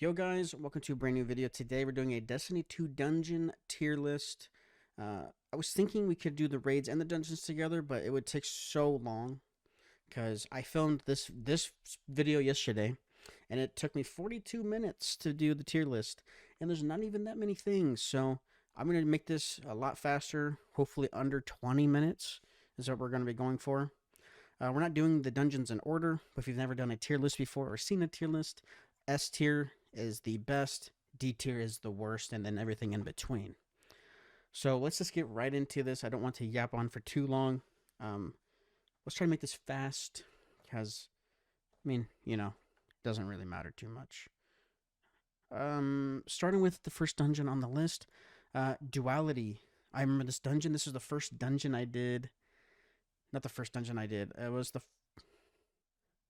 Yo guys, welcome to a brand new video. Today we're doing a Destiny 2 dungeon tier list. I was thinking we could do the raids and the dungeons together, but it would take so long because I filmed this video yesterday and it took me 42 minutes to do the tier list, and there's not even that many things. So I'm going to make this a lot faster, hopefully under 20 minutes is what we're going to be going for. We're not doing the dungeons in order, but if you've never done a tier list before or seen a tier list, S tier is the best, D tier is the worst, and then everything in between. So let's just get right into this. I don't want to yap on for too long. Let's try to make this fast, because, I mean, you know, it doesn't really matter too much. Starting with the first dungeon on the list, Duality. I remember this dungeon. This was the first dungeon I did. Not the first dungeon I did. It was the...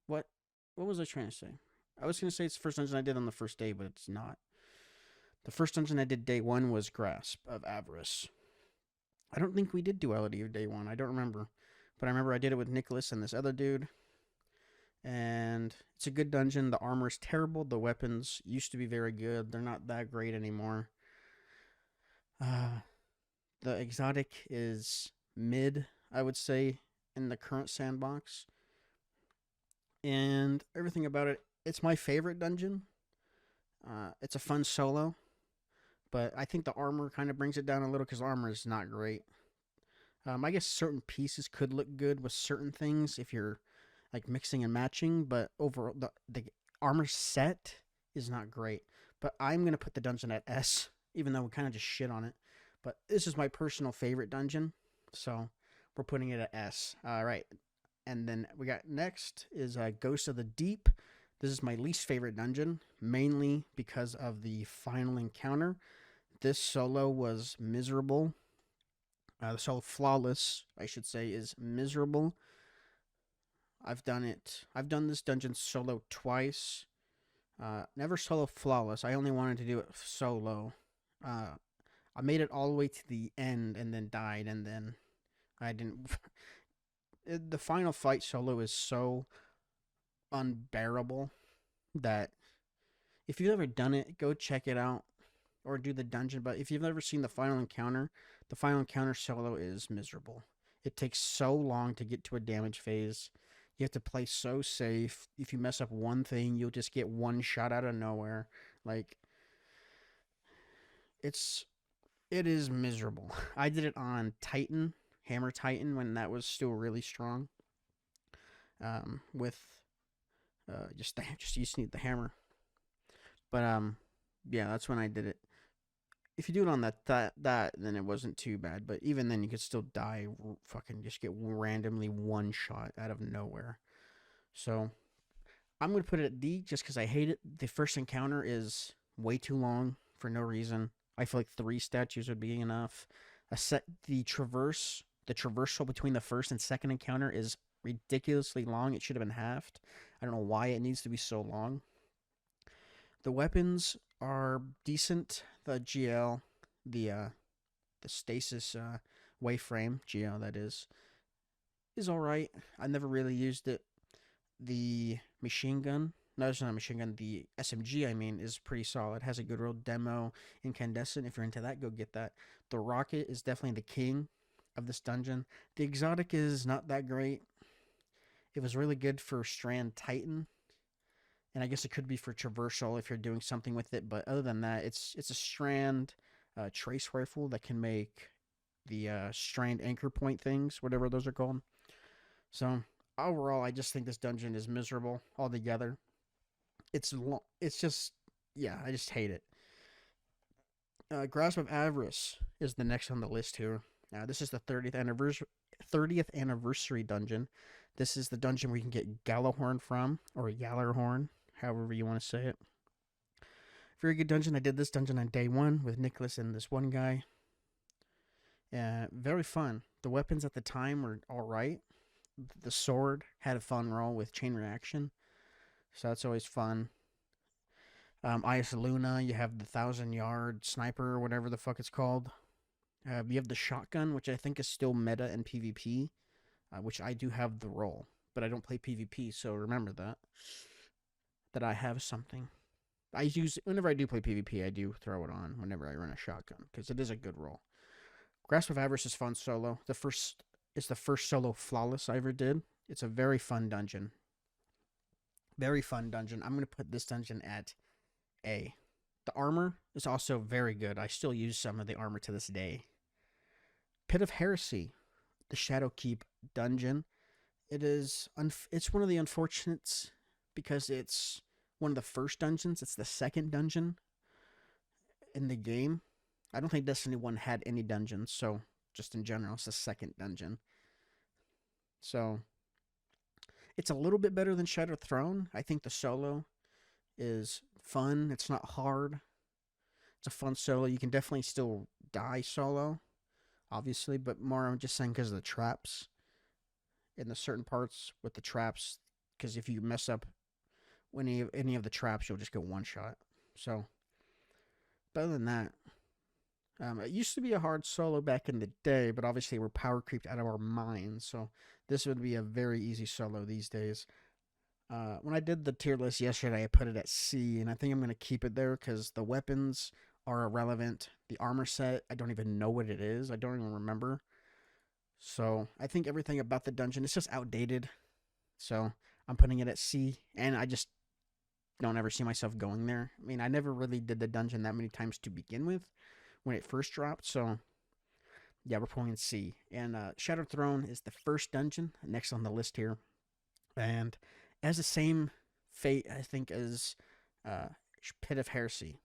What was I trying to say? I was going to say it's the first dungeon I did on the first day, but it's not. The first dungeon I did day one was Grasp of Avarice. I don't think we did Duality of day one. I don't remember. But I remember I did it with ImNexusss and this other dude. And it's a good dungeon. The armor is terrible. The weapons used to be very good. They're not that great anymore. The exotic is mid, I would say, in the current sandbox. And everything about it, it's my favorite dungeon. It's a fun solo, but I think the armor kind of brings it down a little because armor is not great. I guess certain pieces could look good with certain things if you're like mixing and matching, but overall the armor set is not great. But I'm gonna put the dungeon at S, even though we kind of just shit on it. But this is my personal favorite dungeon, so we're putting it at S. All right, and then we got next is Ghost of the Deep. This is my least favorite dungeon, mainly because of the final encounter. This solo was miserable. The solo flawless, I should say, is miserable. I've done this dungeon solo twice. Never solo flawless. I only wanted to do it solo. I made it all the way to the end and then died, and then I didn't. The final fight solo is so unbearable that if you've ever done it, go check it out or do the dungeon. But if you've never seen the final encounter solo is miserable. It takes so long to get to a damage phase. You have to play so safe. If you mess up one thing, you'll just get one shot out of nowhere. Like, it is miserable. I did it on Titan, Hammer Titan, when that was still really strong. With just you just need the hammer. But yeah, that's when I did it. If you do it on that then it wasn't too bad. But even then, you could still die. Fucking just get randomly one shot out of nowhere. So I'm gonna put it at D just because I hate it. The first encounter is way too long for no reason. I feel like 3 statues would be enough. The traversal between the first and second encounter is ridiculously long. It should have been halved. I don't know why it needs to be so long. The weapons are decent. The GL, the stasis wayframe GL, that is all right. I never really used it. The machine gun, no, it's not a machine gun. The SMG, I mean, is pretty solid. Has a good real demo. Incandescent. If you're into that, go get that. The rocket is definitely the king of this dungeon. The exotic is not that great. It was really good for Strand Titan, and I guess it could be for traversal if you're doing something with it. But other than that, it's a Strand trace rifle that can make the Strand anchor point things, whatever those are called. So overall, I just think this dungeon is miserable altogether. It's long. It's just, yeah, I just hate it. Grasp of Avarice is the next on the list here. This is the 30th anniversary dungeon. This is the dungeon where you can get Gallahorn from, or Yallarhorn, however you want to say it. Very good dungeon. I did this dungeon on day one with Nicholas and this one guy. Very fun. The weapons at the time were alright. The sword had a fun roll with chain reaction, so that's always fun. Is Luna, you have the 1,000-yard sniper, or whatever the fuck it's called. You have the shotgun, which I think is still meta in PvP, which I do have the role, but I don't play PvP, so remember that I have something. I use whenever I do play PvP, I do throw it on whenever I run a shotgun because it is a good roll. Grasp of Avarice is fun solo. It's the first solo flawless I ever did. It's a very fun dungeon. Very fun dungeon. I'm gonna put this dungeon at A. The armor is also very good. I still use some of the armor to this day. Pit of Heresy, the Shadowkeep dungeon. It's one of the unfortunates because it's one of the first dungeons. It's the second dungeon in the game. I don't think Destiny 1 had any dungeons, so just in general, it's the second dungeon. So it's a little bit better than Shattered Throne. I think the solo is fun. It's not hard. It's a fun solo. You can definitely still die solo, obviously, but more I'm just saying because of the traps in the certain parts with the traps. Because if you mess up any of the traps, you'll just get one shot. So, but other than that, it used to be a hard solo back in the day, but obviously we're power creeped out of our minds. So this would be a very easy solo these days. When I did the tier list yesterday, I put it at C, and I think I'm going to keep it there because the weapons are irrelevant. The armor set, I don't even know what it is. I don't even remember. So I think everything about the dungeon is just outdated. So I'm putting it at C, and I just don't ever see myself going there. I mean, I never really did the dungeon that many times to begin with when it first dropped. So yeah, we're pulling in C. And Shattered Throne is the first dungeon next on the list here. And it has the same fate, I think, as Pit of Heresy.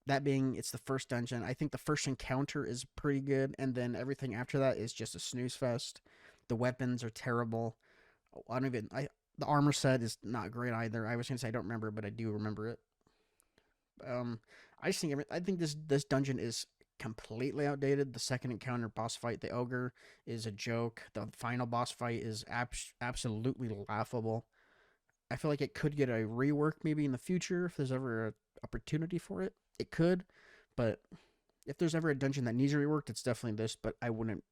That being, it's the first dungeon. I think the first encounter is pretty good, and then everything after that is just a snooze fest. The weapons are terrible. The armor set is not great either. I was gonna say I don't remember, but I do remember it. Um, I think this dungeon is completely outdated. The second encounter boss fight, the ogre, is a joke. The final boss fight is absolutely laughable. I feel like it could get a rework maybe in the future if there's ever an opportunity for it. It could, but if there's ever a dungeon that needs reworked, it's definitely this. But I wouldn't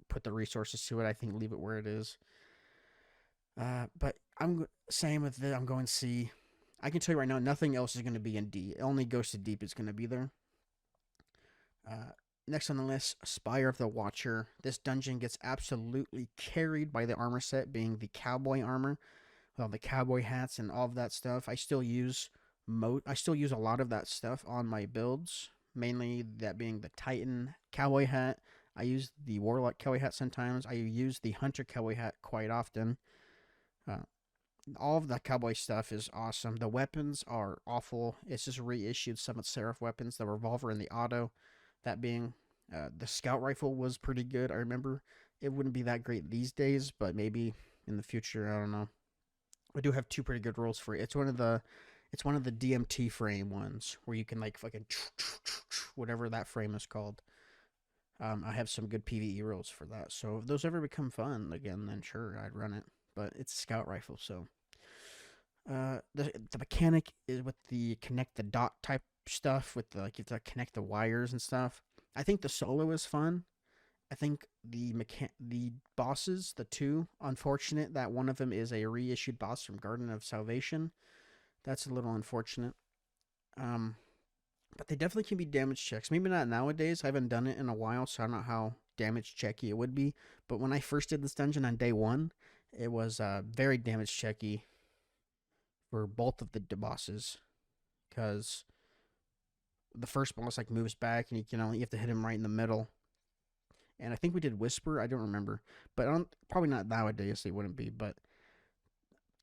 put the resources to it. I think leave it where it is. But I'm same with it. I'm going C. I can tell you right now, nothing else is going to be in D. Only Ghost of Deep is going to be there. Next on the list, Spire of the Watcher. This dungeon gets absolutely carried by the armor set, being the cowboy armor, with all the cowboy hats and all of that stuff. I still use a lot of that stuff on my builds, mainly that being the Titan cowboy hat. I use the Warlord cowboy hat sometimes. I use the Hunter cowboy hat quite often. All of that cowboy stuff is awesome. The weapons are awful. It's just reissued Summit Seraph weapons, the revolver and the auto. That being, the scout rifle was pretty good. I remember it wouldn't be that great these days, but maybe in the future, I don't know. I do have two pretty good rolls for it. It's one of the DMT frame ones where you can like fucking whatever that frame is called. I have some good PvE rolls for that. So if those ever become fun again, then sure, I'd run it. But it's a scout rifle, so the mechanic is with the connect the dot type stuff with the like you have to connect the wires and stuff. I think the solo is fun. I think the bosses, the two, unfortunate that one of them is a reissued boss from Garden of Salvation. That's a little unfortunate. But they definitely can be damage checks. Maybe not nowadays. I haven't done it in a while, so I don't know how damage checky it would be. But when I first did this dungeon on day one, it was very damage checky for both of the bosses, because the first boss like moves back and you have to hit him right in the middle. And I think we did Whisper. I don't remember, but probably not nowadays. They wouldn't be. But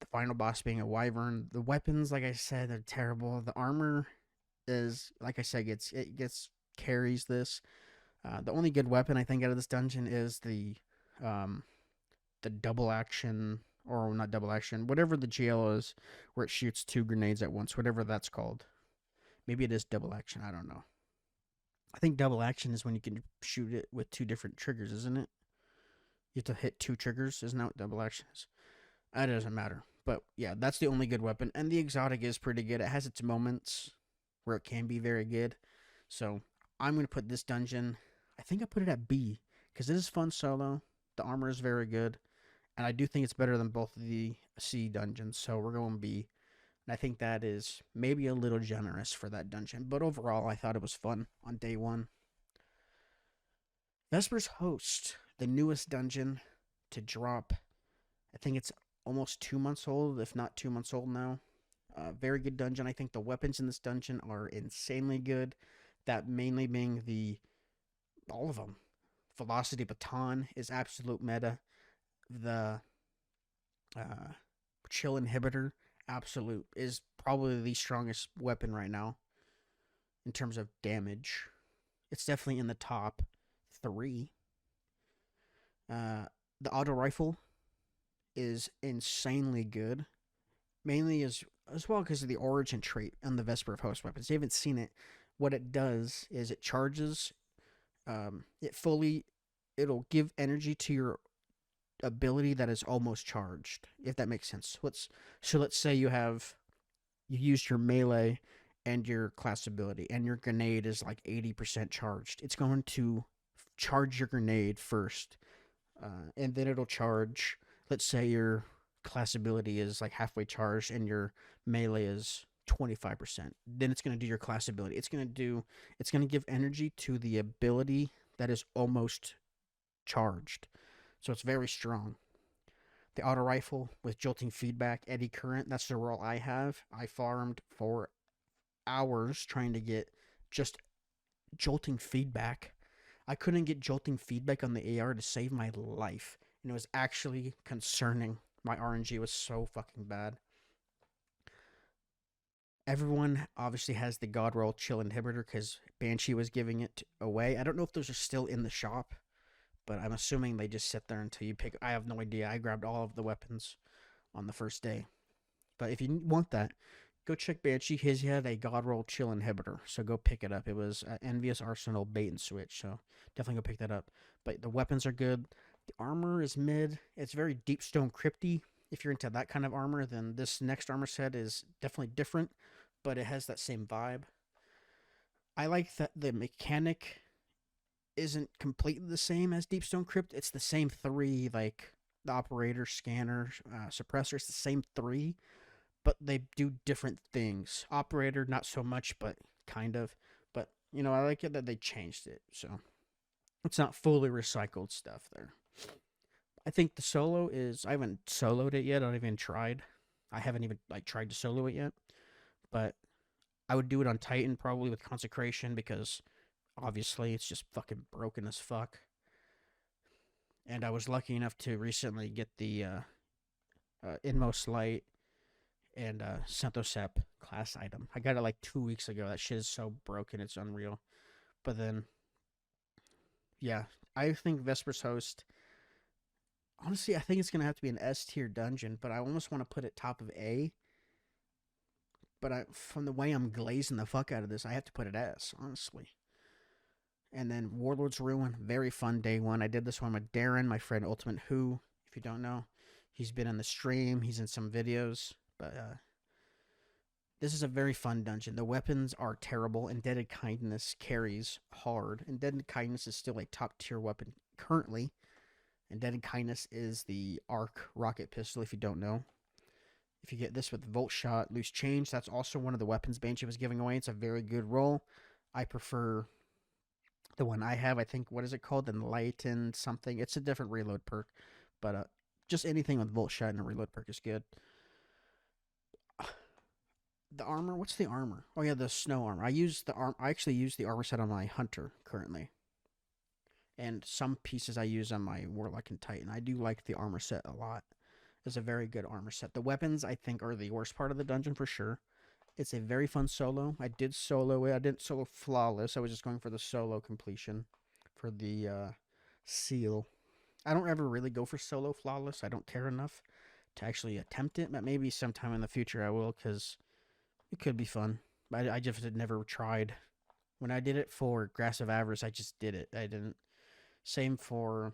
the final boss being a wyvern. The weapons, like I said, are terrible. The armor is, like I said, it carries this. The only good weapon I think out of this dungeon is the double action, or not double action, whatever the GL is, where it shoots two grenades at once, whatever that's called. Maybe it is double action. I don't know. I think double action is when you can shoot it with two different triggers, isn't it? You have to hit two triggers. Isn't that what double action is? That doesn't matter. But yeah, that's the only good weapon. And the exotic is pretty good. It has its moments where it can be very good. So I'm going to put this dungeon, I think I put it at B, because it is fun solo. The armor is very good. And I do think it's better than both of the C dungeons. So we're going B. And I think that is maybe a little generous for that dungeon. But overall, I thought it was fun on day one. Vesper's Host, the newest dungeon to drop. I think it's almost 2 months old, if not 2 months old now. Very good dungeon. I think the weapons in this dungeon are insanely good. That mainly being all of them. Velocity Baton is absolute meta. The uh, Chill Inhibitor, absolute, is probably the strongest weapon right now in terms of damage. It's definitely in the top three. Uh, the auto rifle is insanely good, mainly as well because of the origin trait on the Vesper of Host weapons. You haven't seen it. What it does is it charges. It'll give energy to your ability that is almost charged, if that makes sense. Let's say you used your melee and your class ability, and your grenade is like 80% charged. It's going to charge your grenade first, and then it'll charge. Let's say your class ability is like halfway charged, and your melee is 25%. Then it's going to do your class ability. It's going to give energy to the ability that is almost charged. So it's very strong. The auto rifle with jolting feedback, eddy current, that's the role I have. I farmed for hours trying to get just jolting feedback. I couldn't get jolting feedback on the AR to save my life. And it was actually concerning. My RNG was so fucking bad. Everyone obviously has the God Roll Chill Inhibitor because Banshee was giving it away. I don't know if those are still in the shop, but I'm assuming they just sit there until you pick. I have no idea. I grabbed all of the weapons on the first day. But if you want that, go check Banshee. His had a God Roll Chill Inhibitor, so go pick it up. It was Envious Arsenal bait and switch, so definitely go pick that up. But the weapons are good. The armor is mid. It's very Deep Stone Crypty. If you're into that kind of armor, then this next armor set is definitely different, but it has that same vibe. I like that the mechanic isn't completely the same as Deep Stone Crypt. It's the same three, like the operator, scanner, suppressor. It's the same three, but they do different things. Operator, not so much, but kind of. But, I like it that they changed it. So it's not fully recycled stuff there. I think the solo is. I haven't soloed it yet. I haven't even tried. I haven't even tried to solo it yet. But I would do it on Titan probably with Consecration because obviously it's just fucking broken as fuck. And I was lucky enough to recently get the Inmost Light and Sentosep class item. I got it like 2 weeks ago. That shit is so broken, it's unreal. But then, yeah, I think Vesper's Host. Honestly, I think it's gonna have to be an S tier dungeon, but I almost want to put it top of A. But from the way I'm glazing the fuck out of this, I have to put it S, honestly. And then Warlord's Ruin, very fun day one. I did this one with Darren, my friend Ultimate Who, if you don't know. He's been in the stream, he's in some videos, but this is a very fun dungeon. The weapons are terrible. Indebted Kindness carries hard. Indebted Kindness is still a top tier weapon currently. Indebted Kindness is the arc rocket pistol, if you don't know. If you get this with Volt Shot, Loose Change, that's also one of the weapons Banshee was giving away. It's a very good roll. I prefer the one I have. I think, what is it called? Enlightened something. It's a different reload perk. But just anything with Volt Shot and a reload perk is good. The armor, what's the armor? Oh yeah, the snow armor. I actually use the armor set on my Hunter currently. And some pieces I use on my Warlock and Titan. I do like the armor set a lot. It's a very good armor set. The weapons, I think, are the worst part of the dungeon for sure. It's a very fun solo. I did solo it. I didn't solo flawless. I was just going for the solo completion for the seal. I don't ever really go for solo flawless. I don't care enough to actually attempt it. But maybe sometime in the future I will, because it could be fun. But I just had never tried. When I did it for Grass of Avarice, I just did it. I didn't. Same for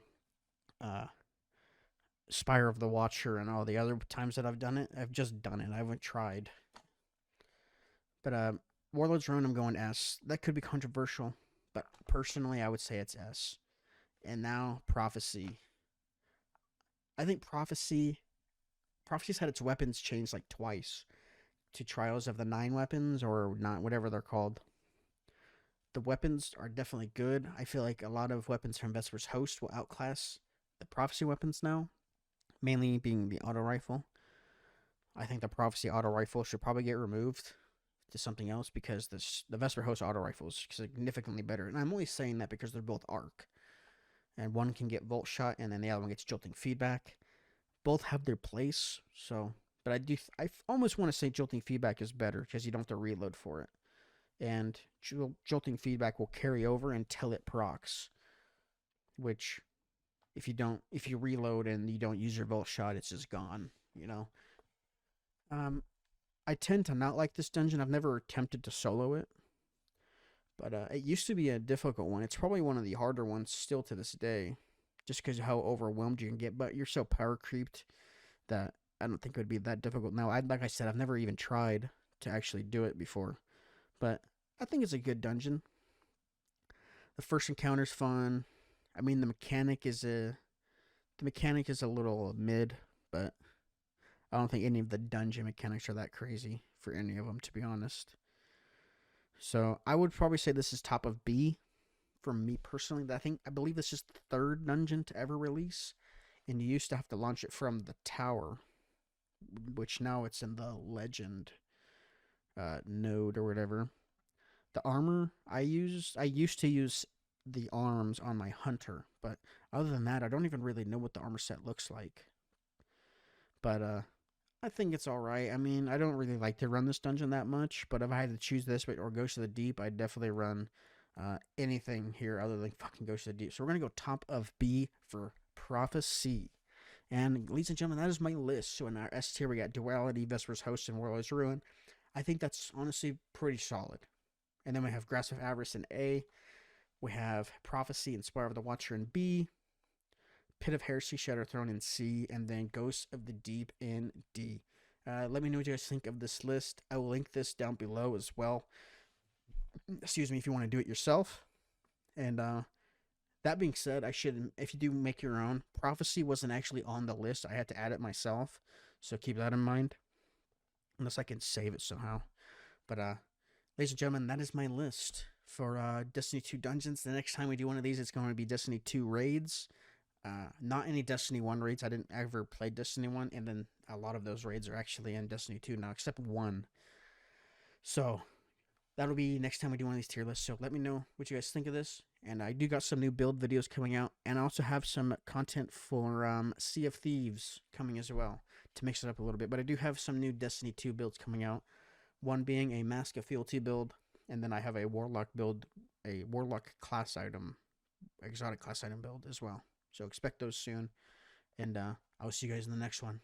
Spire of the Watcher and all the other times that I've done it. I've just done it. I haven't tried. But Warlord's Ruin, I'm going S. That could be controversial, but personally, I would say it's S. And now Prophecy. I think Prophecy's had its weapons changed like twice. to trials of the 9 weapons or not, whatever they're called. The weapons are definitely good. I feel like a lot of weapons from Vesper's host will outclass the prophecy weapons now, mainly being the auto rifle. I think the prophecy auto rifle should probably get removed to something else because the Vesper host auto rifle is significantly better. And I'm only saying that because they're both arc, and one can get volt shot, and then the other one gets jolting feedback. Both have their place, so. But I almost want to say jolting feedback is better because you don't have to reload for it, and jolting feedback will carry over until it procs. Which, if you reload and you don't use your volt shot, it's just gone. You know. Um, I tend to not like this dungeon. I've never attempted to solo it, but it used to be a difficult one. It's probably one of the harder ones still to this day, just because of how overwhelmed you can get. But you're so power creeped that I don't think it would be that difficult now. Like I said, I've never even tried to actually do it before, but I think it's a good dungeon. The first encounter's fun. I mean, the mechanic is a little mid, but I don't think any of the dungeon mechanics are that crazy for any of them, to be honest. So I would probably say this is top of B for me personally. I believe this is the third dungeon to ever release, and you used to have to launch it from the tower, which now it's in the legend node or whatever. The armor I used to use the arms on my hunter, but other than that, I don't even really know what the armor set looks like. But I think it's all right. I mean, I don't really like to run this dungeon that much, but if I had to choose this or Ghost of the Deep, I'd definitely run anything here other than fucking Ghost of the Deep. So we're gonna go top of B for Prophecy. And ladies and gentlemen, that is my list. So in our S tier, we got Duality, Vesper's Host, and Warlord's Ruin. I think that's honestly pretty solid. And then we have Grasp of Avarice in A. We have Prophecy and Spire of the Watcher in B. Pit of Heresy, Shattered Throne in C, and then Ghosts of the Deep in D. Let me know what you guys think of this list. I will link this down below as well. Excuse me, if you want to do it yourself. And that being said, if you do make your own, Prophecy wasn't actually on the list. I had to add it myself, so keep that in mind. Unless I can save it somehow. But ladies and gentlemen, that is my list for Destiny 2 Dungeons. The next time we do one of these, it's going to be Destiny 2 Raids. Not any Destiny 1 raids. I didn't ever play Destiny 1, and then a lot of those raids are actually in Destiny 2 now, except one. So, that'll be next time we do one of these tier lists. So, let me know what you guys think of this. And I do got some new build videos coming out, and I also have some content for Sea of Thieves coming as well, to mix it up a little bit. But I do have some new Destiny 2 builds coming out. One being a Mask of Fealty build, and then I have a Warlock build, a Warlock class item, exotic class item build as well. So expect those soon, and I'll see you guys in the next one.